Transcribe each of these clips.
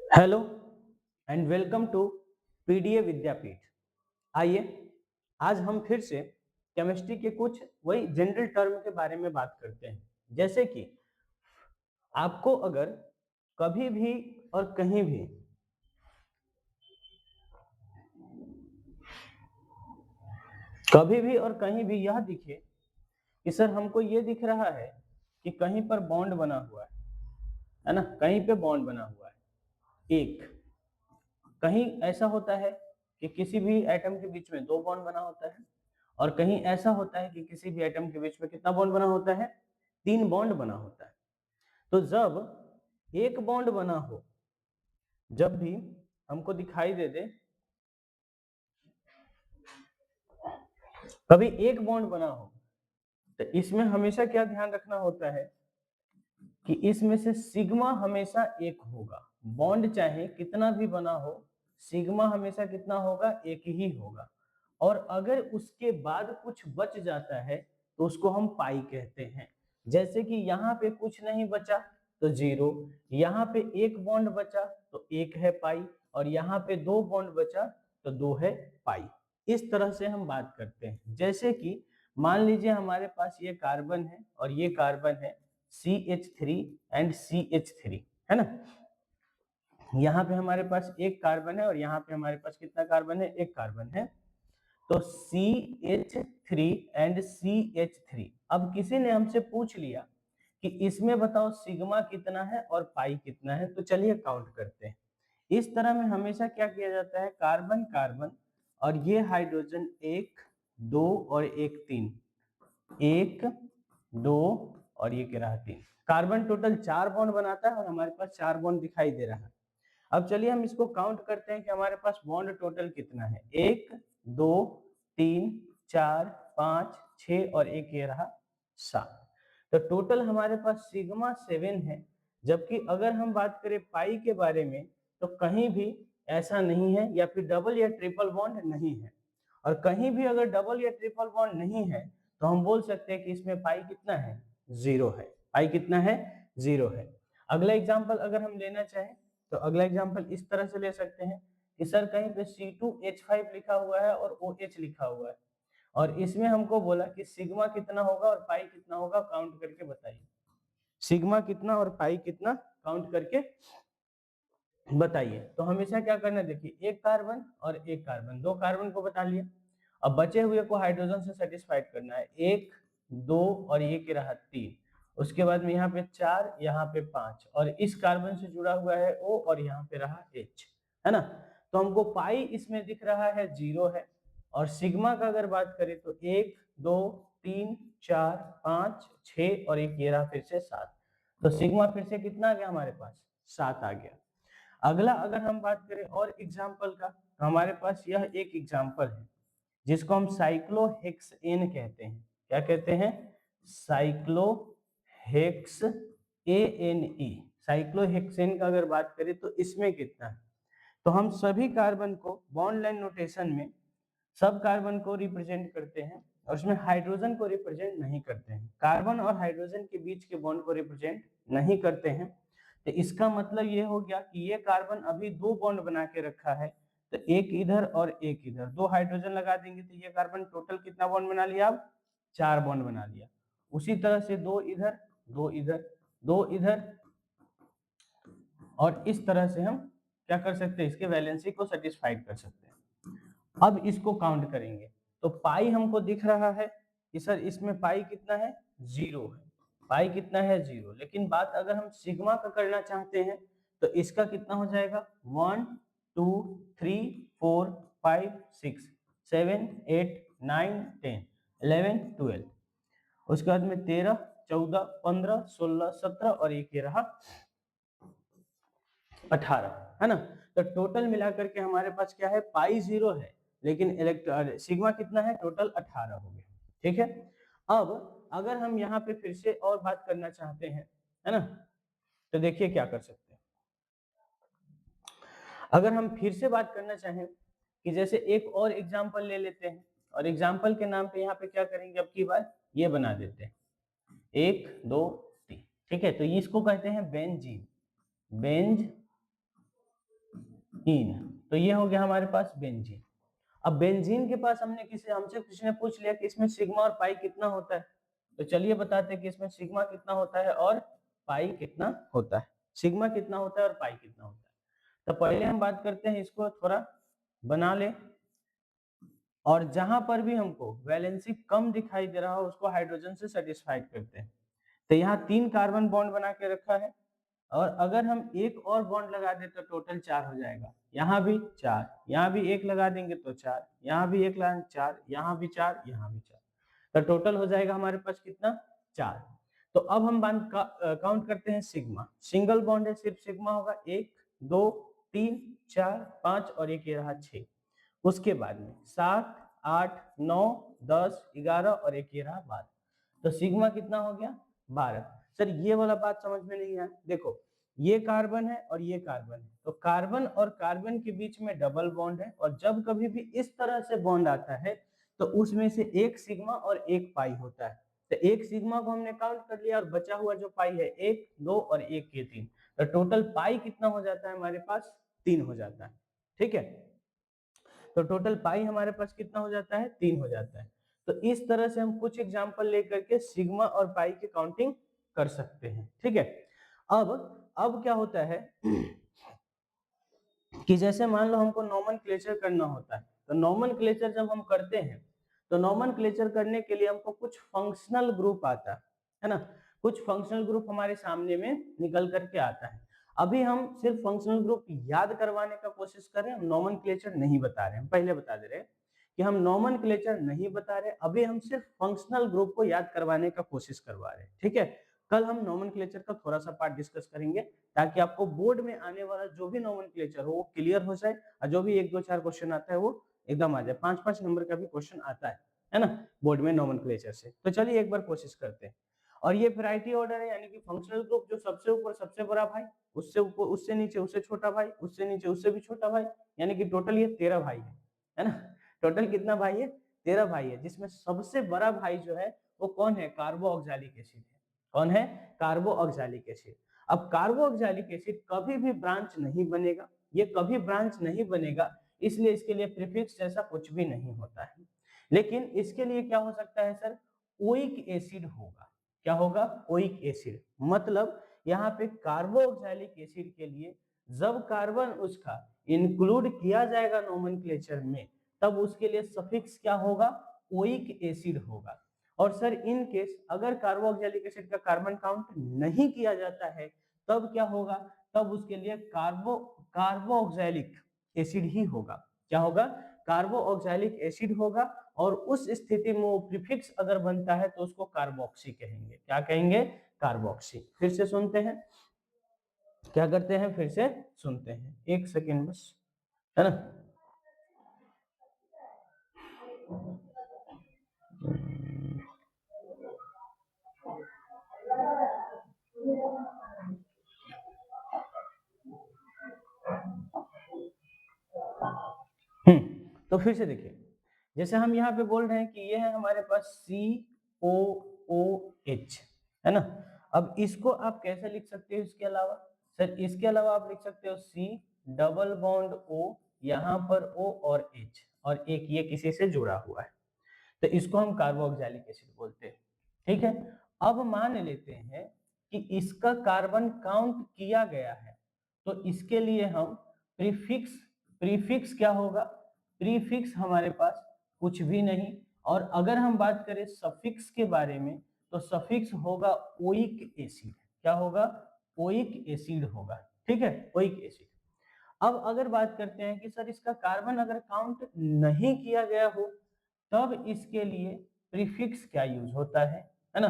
Hello and welcome to PDA Vidyapeeth. आइए आज हम फिर से केमिस्ट्री के कुछ वही जनरल टर्म के बारे में बात करते हैं। जैसे कि आपको अगर कभी भी और कहीं भी यह दिखे कि सर हमको ये दिख रहा है कि कहीं पर बॉन्ड बना हुआ है ना, कहीं पे बॉन्ड बना हुआ है एक, कहीं ऐसा होता है कि किसी भी एटम के बीच में दो बॉन्ड बना होता है, और कहीं ऐसा होता है कि किसी भी एटम के बीच में कितना बॉन्ड बना होता है, तीन बॉन्ड बना होता है। तो जब एक बॉन्ड बना हो, जब भी हमको दिखाई दे दे कभी एक बॉन्ड बना हो, तो इसमें हमेशा क्या ध्यान रखना होता है कि इसमें से सिग्मा हमेशा एक होगा। बॉन्ड चाहे कितना भी बना हो, सिग्मा हमेशा कितना होगा, एक ही होगा। और अगर उसके बाद कुछ बच जाता है तो उसको हम पाई कहते हैं। जैसे कि यहाँ पे कुछ नहीं बचा तो जीरो, यहाँ पे एक बॉन्ड बचा तो एक है पाई, और यहाँ पे दो बॉन्ड बचा तो दो है पाई। इस तरह से हम बात करते हैं। जैसे कि मान लीजिए हमारे पास ये कार्बन है और ये कार्बन है CH3 एंड CH3, है ना। यहाँ पे हमारे पास एक कार्बन है और यहाँ पे हमारे पास कितना कार्बन है, एक कार्बन है। तो CH3 एंड CH3, अब किसी ने हमसे पूछ लिया कि इसमें बताओ सिग्मा कितना है और पाई कितना है, तो चलिए काउंट करते हैं। इस तरह में हमेशा क्या किया जाता है, कार्बन कार्बन और ये हाइड्रोजन एक दो और एक तीन, एक दो और ये क्या रहा तीन। कार्बन टोटल चार बॉन्ड बनाता है और हमारे पास चार बॉन्ड दिखाई दे रहा है। अब चलिए हम इसको काउंट करते हैं कि हमारे पास बॉन्ड टोटल कितना है, एक दो तीन चार पाँच छः और एक ये रहा सात। तो टोटल हमारे पास सिग्मा 7 है। जबकि अगर हम बात करें पाई के बारे में तो कहीं भी ऐसा नहीं है, या फिर डबल या ट्रिपल बॉन्ड नहीं है। और कहीं भी अगर डबल या ट्रिपल बॉन्ड नहीं है तो हम बोल सकते हैं कि इसमें पाई कितना है, जीरो है। पाई कितना है, जीरो है। अगला एग्जाम्पल अगर हम लेना चाहें तो अगला एग्जाम्पल इस तरह से ले सकते हैं कि सर कहीं पे C2H5 लिखा हुआ है और OH लिखा हुआ है, और इसमें हमको बोला कि सिग्मा कितना होगा और पाई कितना होगा, काउंट करके बताइए। सिग्मा कितना और पाई कितना, काउंट करके बताइए। तो हमेशा क्या करना है, देखिए एक कार्बन और एक कार्बन, दो कार्बन को बता लिया। अब बचे हुए को हाइड्रोजन से सेटिस्फाइड करना है, एक दो और ये के रहा तीन, उसके बाद में यहाँ पे चार, यहाँ पे पांच, और इस कार्बन से जुड़ा हुआ है O और यहाँ पे रहा H, है ना। तो हमको पाई इसमें दिख रहा है जीरो है। और सिग्मा का अगर बात करें तो एक दो तीन चार पांच छः और एक ये रहा फिर से सात। तो सिग्मा फिर से कितना आ गया हमारे पास, सात आ गया। अगला अगर हम बात करें और एग्जाम्पल का, तो हमारे पास यह एक एग्जाम्पल है जिसको हम साइक्लोहेक्सेन कहते हैं। क्या कहते हैं, साइक्लोहेक्सेन। साइक्लोहेक्सेन का अगर बात करें तो इसमें कितना है, तो हम सभी कार्बन को बॉन्ड लाइन नोटेशन में सब कार्बन को रिप्रेजेंट करते हैं और उसमें हाइड्रोजन को रिप्रेजेंट नहीं करते हैं। कार्बन और हाइड्रोजन के बीच के बॉन्ड को रिप्रेजेंट नहीं करते हैं। तो इसका मतलब ये हो गया कि ये कार्बन अभी दो बॉन्ड बना के रखा है, तो एक इधर और एक इधर, दो हाइड्रोजन लगा देंगे तो ये कार्बन टोटल कितना बॉन्ड बना लिया, अब चार बॉन्ड बना लिया। उसी तरह से दो इधर दो इधर दो इधर, और इस तरह से हम क्या कर सकते हैं, इसके वैलेंसी को सेटिस्फाइड कर सकते हैं। अब इसको काउंट करेंगे तो पाई हमको दिख रहा है कि सर इसमें पाई कितना है, जीरो है। पाई कितना है, जीरो। लेकिन बात अगर हम सिग्मा का करना चाहते हैं तो इसका कितना हो जाएगा, one two three four five six seven eight nine ten 11 12, उसके बाद में 13 14 15 16 17 और एक ये रहा 18, है ना। तो टोटल मिलाकर के हमारे पास क्या है, पाई जीरो है लेकिन सिग्मा कितना है, टोटल 18 हो गया। ठीक है। अब अगर हम यहाँ पे फिर से और बात करना चाहते हैं, है ना, तो देखिए क्या कर सकते हैं। अगर हम फिर से बात करना चाहें कि जैसे एक और एग्जाम्पल ले लेते हैं, और एग्जाम्पल के नाम पे यहाँ पे क्या करेंगे, अब की बार ये बना देते हैं, एक दो तीन। ठीक है, तो इसको कहते हैं बेंजीन। बेंज इन। तो ये हो गया हमारे पास बेंजीन। अब बेंजीन के पास हमसे किसी ने पूछ लिया कि इसमें सिग्मा और पाई कितना होता है, तो चलिए बताते हैं कि इसमें सिग्मा कितना होता है और पाई कितना होता है। सिग्मा कितना होता है और पाई कितना होता है, तो पहले हम बात करते हैं, इसको थोड़ा बना ले, और जहां पर भी हमको वैलेंसी कम दिखाई दे रहा हो उसको हाइड्रोजन से सेटिस्फाइड करते हैं। तो यहाँ 3 कार्बन बॉन्ड बना के रखा है, और अगर हम एक और बॉन्ड लगा दे तो टोटल 4 हो जाएगा। यहाँ भी 4, यहाँ भी एक लगा देंगे तो 4, यहाँ भी एक लगा 4, यहाँ भी 4, यहाँ भी 4, तो टोटल हो जाएगा हमारे पास कितना, 4। तो अब हम काउंट करते हैं सिग्मा। सिंगल बॉन्ड है, सिर्फ सिग्मा होगा 1 2 3 4 5 और एक ये रहा 6। उसके बाद में 7 8 9 10 11 और एक ये रहा 12, तो सिग्मा कितना हो गया 12। सर ये वाला बात समझ में नहीं आया, देखो ये कार्बन है और ये कार्बन है, तो कार्बन और कार्बन के बीच में डबल बॉन्ड है, और जब कभी भी इस तरह से बॉन्ड आता है तो उसमें से एक सिग्मा और एक पाई होता है। तो एक सिग्मा को हमने काउंट कर लिया और बचा हुआ जो पाई है 1 2 और 1 के 3, तो टोटल पाई कितना हो जाता है हमारे पास 3 हो जाता है। ठीक है, तो टोटल पाई हमारे पास कितना हो जाता है 3 हो जाता है। तो इस तरह से हम कुछ एग्जांपल लेकर के सिग्मा और पाई की काउंटिंग कर सकते हैं। ठीक है, अब क्या होता है कि जैसे मान लो हमको नोमेनक्लेचर करना होता है, तो नोमेनक्लेचर जब हम करते हैं तो नोमेनक्लेचर करने के लिए हमको कुछ फंक्शनल ग्रुप आता है ना, कुछ फंक्शनल ग्रुप हमारे सामने में निकल करके आता है। अभी हम सिर्फ फंक्शनल ग्रुप याद करवाने का कोशिश कर रहे हैं, हम नोमेनक्लेचर नहीं बता रहे हैं। पहले बता दे रहे हैं कि हम नोमेनक्लेचर नहीं बता रहे, अभी हम सिर्फ फंक्शनल ग्रुप को याद करवाने का कोशिश करवा रहे हैं। ठीक है, कल हम नोमेनक्लेचर का थोड़ा सा पार्ट डिस्कस करेंगे, ताकि आपको बोर्ड में आने वाला जो भी नोमेनक्लेचर हो वो क्लियर हो जाए, और जो भी 1 2 4 क्वेश्चन आता है वो एकदम आ जाए। 5 नंबर का भी क्वेश्चन आता है ना, बोर्ड में नोमेनक्लेचर से। तो चलिए एक बार कोशिश करते हैं। और ये वैरायटी ऑर्डर है, यानी कि फंक्शनल ग्रुप जो सबसे ऊपर सबसे बड़ा भाई, उससे ऊपर उससे नीचे उससे छोटा भाई, उससे नीचे उससे भी छोटा भाई, यानी कि टोटल ये 13 भाई है ना। टोटल कितना भाई है, 13 भाई है, जिसमें सबसे बड़ा भाई जो है वो कौन है, कार्बोऑक्जेलिक एसिड है। कौन है, कार्बोऑक्जेलिक एसिड। अब कार्बोऑक्जेलिक एसिड कभी भी ब्रांच नहीं बनेगा, ये कभी ब्रांच नहीं बनेगा, इसलिए इसके लिए प्रीफिक्स जैसा कुछ भी नहीं होता है। लेकिन इसके लिए क्या हो सकता है सर, ओइक एसिड होगा। क्या होगा, ओइक एसिड। मतलब यहाँ पे कार्बोऑक्जेलिक एसिड के लिए जब कार्बन उसका इंक्लूड किया जाएगा नोमेनक्लेचर में, तब उसके लिए सफिक्स क्या होगा, ओइक एसिड होगा। और सर इन केस अगर कार्बोऑक्जेलिक एसिड का कार्बन काउंट नहीं किया जाता है, तब क्या होगा, तब उसके लिए कार्बोऑक्जेलिक एसिड ही होगा। क्या होगा, कार्बोऑक्जेलिक एसिड होगा, और उस स्थिति में वो प्रीफिक्स अगर बनता है तो उसको कार्बोक्सी कहेंगे। क्या कहेंगे, कार्बोक्सी। फिर से सुनते हैं, क्या करते हैं, फिर से सुनते हैं, एक सेकेंड बस, है ना। तो फिर से देखिए, जैसे हम यहाँ पे बोल रहे हैं कि ये है हमारे पास COOH, है ना। अब इसको आप कैसे लिख सकते हो इसके अलावा, सर इसके अलावा आप लिख सकते हो C डबल बॉन्ड O, यहाँ पर O और H, और एक ये किसी से जुड़ा हुआ है, तो इसको हम कार्बोऑक्जेलिक एसिड बोलते हैं। ठीक है, अब मान लेते हैं कि इसका कार्बन काउंट किया गया है, तो इसके लिए हम प्रीफिक्स, प्रीफिक्स क्या होगा, प्रीफिक्स हमारे पास कुछ भी नहीं। और अगर हम बात करें सफिक्स के बारे में, तो सफिक्स होगा ओइक एसिड। क्या होगा, ओइक एसिड होगा। ठीक है, ओइक एसिड। अब अगर बात करते हैं कि सर इसका कार्बन अगर काउंट नहीं किया गया हो, तब इसके लिए प्रीफिक्स क्या यूज होता है ना,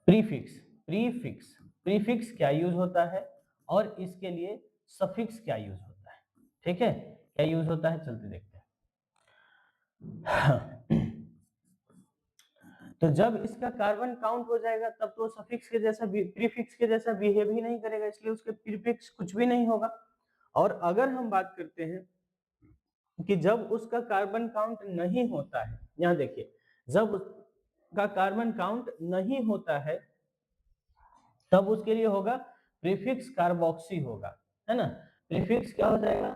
प्रीफिक्स, प्रीफिक्स, प्रीफिक्स क्या यूज होता है, और इसके लिए सफिक्स क्या यूज होता है। ठीक है, क्या यूज होता है, चलते देखते हैं। तो जब इसका कार्बन काउंट हो जाएगा तब तो सफिक्स के जैसा प्रीफिक्स के जैसा बिहेव ही नहीं करेगा, इसलिए उसके प्रीफिक्स कुछ भी नहीं होगा। और अगर हम बात करते हैं कि जब उसका कार्बन काउंट नहीं होता है, यहाँ देखिए, जब उसका कार्बन काउंट नहीं होता है तब उसके लिए होगा प्रीफिक्स कार्बोक्सी होगा, है ना। प्रीफिक्स क्या हो जाएगा,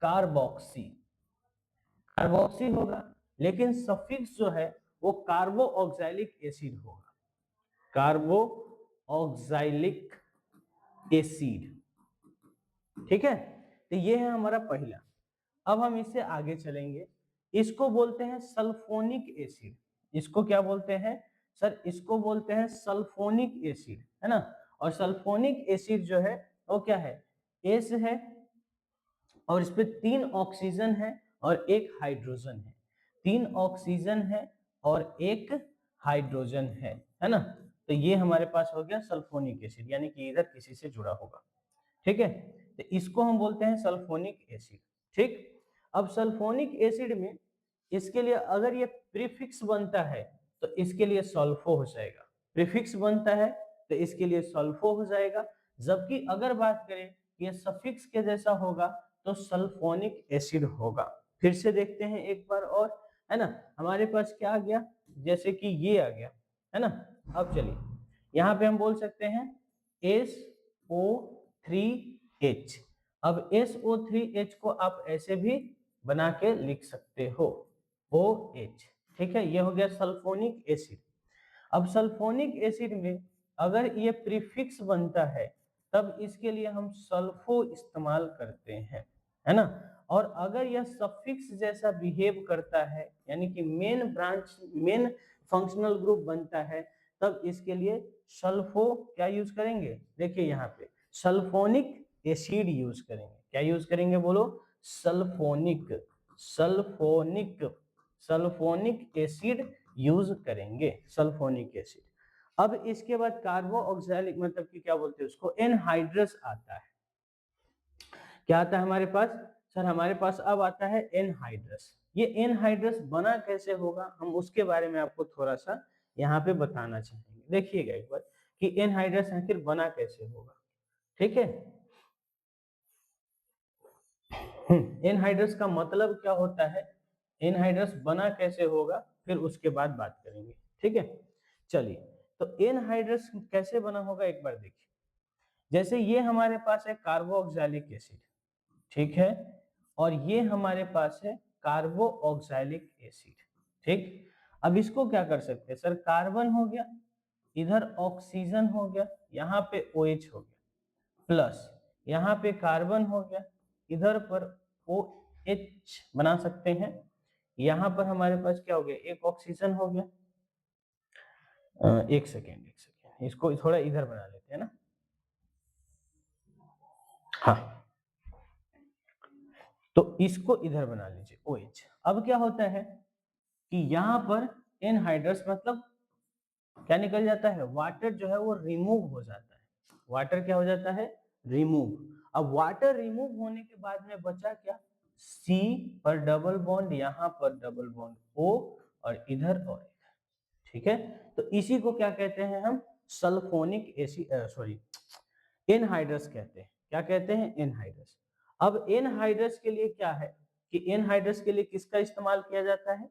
कार्बोक्सी, कार्बोक्सी होगा। लेकिन सफिक्स जो है वो कार्बो ऑक्सैलिक एसिड होगा, कार्बो ऑक्सैलिक एसिड, ठीक है। तो ये है हमारा पहला। अब हम इससे आगे चलेंगे, इसको बोलते हैं सल्फोनिक एसिड। इसको क्या बोलते हैं सर, इसको बोलते हैं सल्फोनिक एसिड, है ना। और सल्फोनिक एसिड जो है वो क्या है, एस है और इस पे 3 ऑक्सीजन है और 1 हाइड्रोजन है, 3 ऑक्सीजन है और 1 हाइड्रोजन है ना। तो ये हमारे पास हो गया सल्फोनिक एसिड, यानी कि इधर किसी से जुड़ा होगा, ठीक है। तो इसको हम बोलते हैं सल्फोनिक एसिड, ठीक। अब सल्फोनिक एसिड में इसके लिए अगर ये प्रीफिक्स बनता है तो इसके लिए सल्फो हो जाएगा, प्रीफिक्स बनता है तो इसके लिए सल्फो हो जाएगा। जबकि अगर बात करें ये सफिक्स के जैसा होगा तो सल्फोनिक एसिड होगा। फिर से देखते हैं एक बार और, है ना। हमारे पास क्या आ गया, जैसे कि ये आ गया, है ना। अब चलिए यहाँ पे हम बोल सकते हैं SO3H। अब SO3H को आप ऐसे भी बना के लिख सकते हो, OH, ठीक है। ये हो गया सल्फोनिक एसिड। अब सल्फोनिक एसिड में अगर ये प्रीफिक्स बनता है तब इसके लिए हम सल्फो इस्तेमाल करते हैं, है ना। और अगर यह सफिक्स जैसा बिहेव करता है यानी कि main branch, main functional group बनता है, तब इसके लिए सल्फो क्या यूज करेंगे, देखिए यहाँ पे सल्फोनिक एसिड यूज करेंगे। क्या यूज करेंगे बोलो, sulphonic, sulphonic, sulphonic acid use करेंगे, सल्फोनिक एसिड। अब इसके बाद कार्बो ऑक्सैलिक मतलब कि क्या बोलते हैं उसको, एनहाइड्रस आता है। क्या आता है हमारे पास सर, हमारे पास अब आता है एनहाइड्रस। ये एनहाइड्रस बना कैसे होगा हम उसके बारे में आपको थोड़ा सा यहाँ पे बताना चाहेंगे। देखिएगा एक बार कि एनहाइड्रस आखिर बना कैसे होगा, ठीक है। एनहाइड्रस का मतलब क्या होता है, एनहाइड्रस बना कैसे होगा फिर उसके बाद बात करेंगे, ठीक है। चलिए तो एनहाइड्रस कैसे बना होगा एक बार देखिए। जैसे ये हमारे पास है कार्बो ऑक्सैलिक एसिड, ठीक है, और ये हमारे पास है कार्बो ऑक्सैलिक एसिड, ठीक। अब इसको क्या कर सकते हैं सर, कार्बन हो गया, इधर ऑक्सीजन हो गया, यहाँ पे OH हो गया, प्लस यहाँ पे कार्बन हो गया, इधर पर OH बना सकते हैं, यहाँ पर हमारे पास क्या हो गया, एक ऑक्सीजन हो गया। एक सेकेंड इसको थोड़ा इधर बना लेते हैं ना, हाँ। तो इसको इधर बना लीजिए OH। अब क्या होता है कि यहाँ पर एनहाइड्रस मतलब क्या निकल जाता है, वाटर जो है वो रिमूव हो जाता है, वाटर क्या हो जाता है, रिमूव। अब वाटर रिमूव होने के बाद में बचा क्या, C पर डबल बॉन्ड, यहाँ पर डबल बॉन्ड O और इधर, ठीक है। तो इसी को क्या कहते हैं हम, सल्फोनिक एसिड, सॉरी एनहाइड्रस कहते हैं। क्या कहते हैं, एनहाइड्रस। अब एनहाइड्रस के लिए क्या है कि एनहाइड्रस के लिए किसका इस्तेमाल किया जाता है,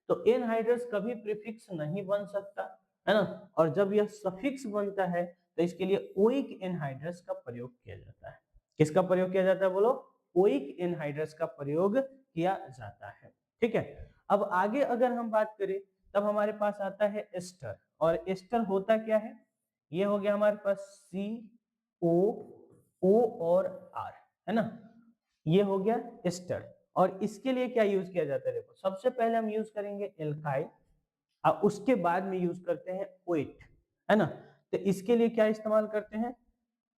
तो एनहाइड्रस कभी प्रीफिक्स नहीं बन सकता, है ना। और जब यह सफिक्स बनता है तो इसके लिए ओइक एनहाइड्रस का प्रयोग किया जाता है। किसका प्रयोग किया जाता है बोलो, ओइक एनहाइड्रस का प्रयोग किया जाता है, ठीक है। अब आगे अगर हम बात करें तब हमारे पास आता है एस्टर। और एस्टर होता क्या है, ये हो गया हमारे पास CO, O और R, है ना। ये हो गया एस्टर। और इसके लिए क्या यूज किया जाता है, देखो सबसे पहले हम यूज करेंगे एल्काइल और उसके बाद में यूज करते हैं ओएट, है ना। तो इसके लिए क्या इस्तेमाल करते हैं,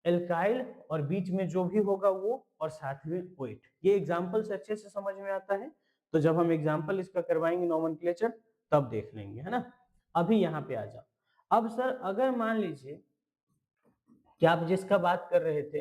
एल्काइल और बीच में जो भी होगा वो और साथ में ओएट। ये एग्जांपल से अच्छे से समझ में आता है, तो जब हम एग्जांपल इसका करवाएंगे नोमेनक्लेचर तब देख लेंगे, है ना। अभी यहाँ पे आ जाओ। अब सर अगर मान लीजिए कि आप जिसका बात कर रहे थे,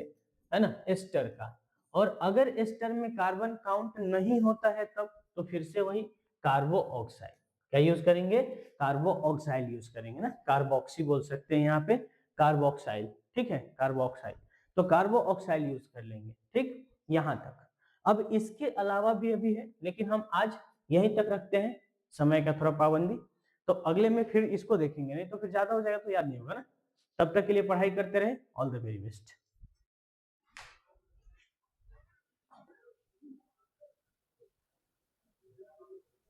है ना, एस्टर का, और अगर एस्टर में कार्बन काउंट नहीं होता है तब तो फिर से वही कार्बो ऑक्साइड, क्या यूज करेंगे, कार्बो ऑक्साइड यूज करेंगे ना, कार्बोक्सी बोल सकते हैं यहाँ पे, कार्बोक्साइड, ठीक है, कार्बोक्साइड। तो कार्बो ऑक्साइड यूज कर लेंगे, ठीक, यहाँ तक। अब इसके अलावा भी अभी है लेकिन हम आज यहीं तक रखते हैं, समय का थोड़ा पाबंदी। तो अगले में फिर इसको देखेंगे, नहीं तो फिर ज्यादा हो जाएगा तो याद नहीं होगा ना। तब तक के लिए पढ़ाई करते रहे, ऑल द वेरी बेस्ट।